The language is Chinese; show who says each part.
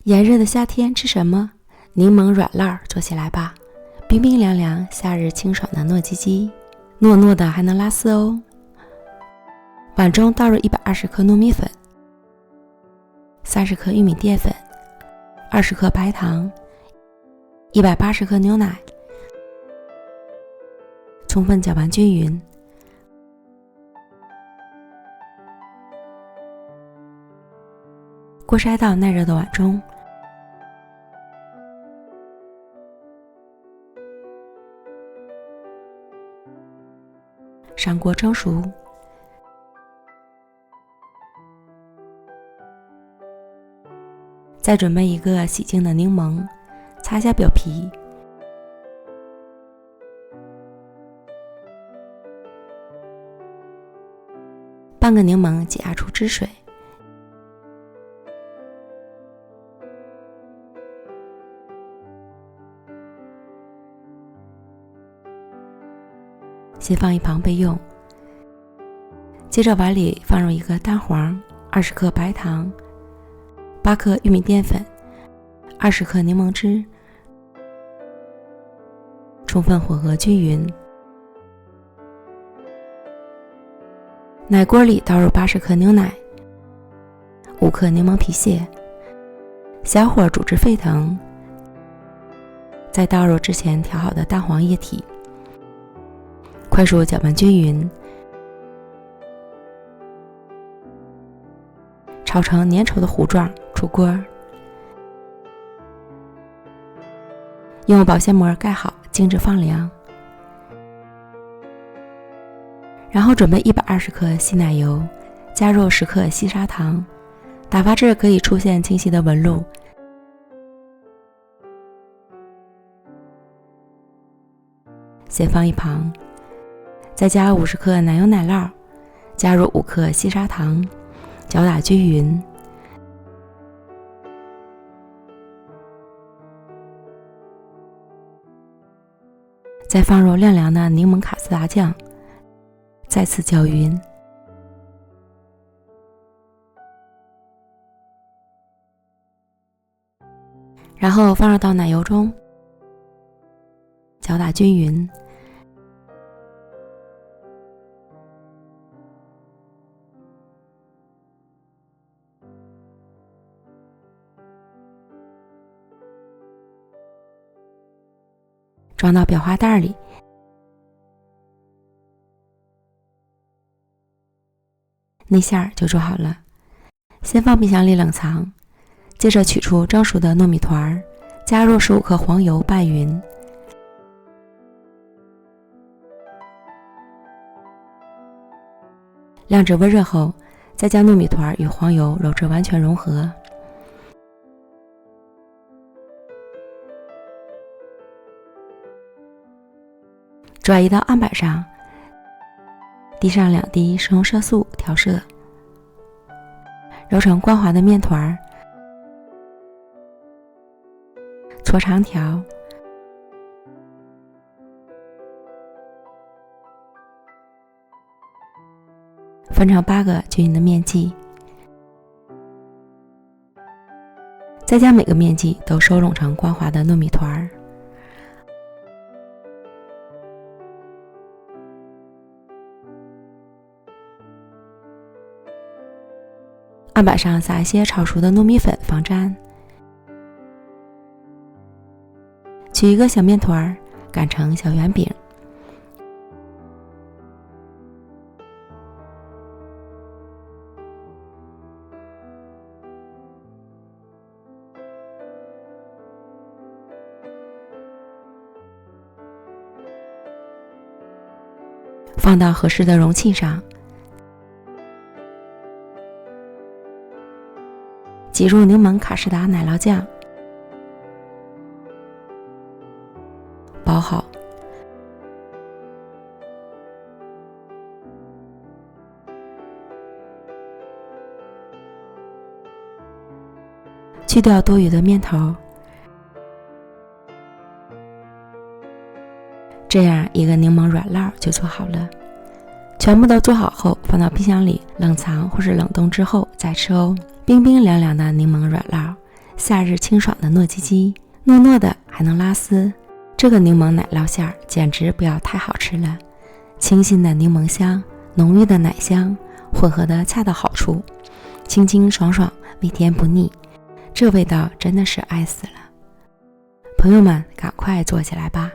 Speaker 1: 炎热的夏天吃什么？柠檬软酪做起来吧，冰冰凉凉，夏日清爽的糯叽叽，糯糯的还能拉丝哦。碗中倒入120克糯米粉，30克玉米淀粉，20克白糖，180克牛奶，充分搅拌均匀。锅筛到耐热的碗中，上锅蒸熟。再准备一个洗净的柠檬，擦下表皮，半个柠檬挤压出汁水，先放一旁备用。接着碗里放入一个蛋黄，20克白糖，8克玉米淀粉，20克柠檬汁，充分混合均匀。奶锅里倒入80克牛奶，5克柠檬皮屑，小火煮至沸腾，再倒入之前调好的蛋黄液体，快速搅拌均匀，炒成粘稠的糊状，出锅。用保鲜膜盖好，静置放凉。然后准备120克稀奶油，加入10克细砂糖，打发至可以出现清晰的纹路。先放一旁，再加50克奶油奶酪，加入5克细砂糖，搅打均匀。再放入晾凉的柠檬卡斯达酱，再次搅匀。然后放入到奶油中，搅打均匀。装到裱花袋里，内馅就做好了。先放冰箱里冷藏，接着取出蒸熟的糯米团，加入15克黄油拌匀，晾至温热后，再将糯米团与黄油揉至完全融合。转移到案板上，滴上2滴食用色素调色，揉成光滑的面团，搓长条，分成8个均匀的面剂，再将每个面剂都收拢成光滑的糯米团。案板上撒一些炒熟的糯米粉防粘，取一个小面团，擀成小圆饼，放到合适的容器上，挤入柠檬卡士达奶酪酱，包好。去掉多余的面头，这样一个柠檬软酪就做好了。全部都做好后，放到冰箱里冷藏或是冷冻之后再吃哦。冰冰凉凉的柠檬软酪，夏日清爽的糯叽叽，糯糯的还能拉丝。这个柠檬奶酪馅儿简直不要太好吃了，清新的柠檬香，浓郁的奶香混合的恰到好处，清清爽爽，味甜不腻，这味道真的是爱死了。朋友们，赶快做起来吧！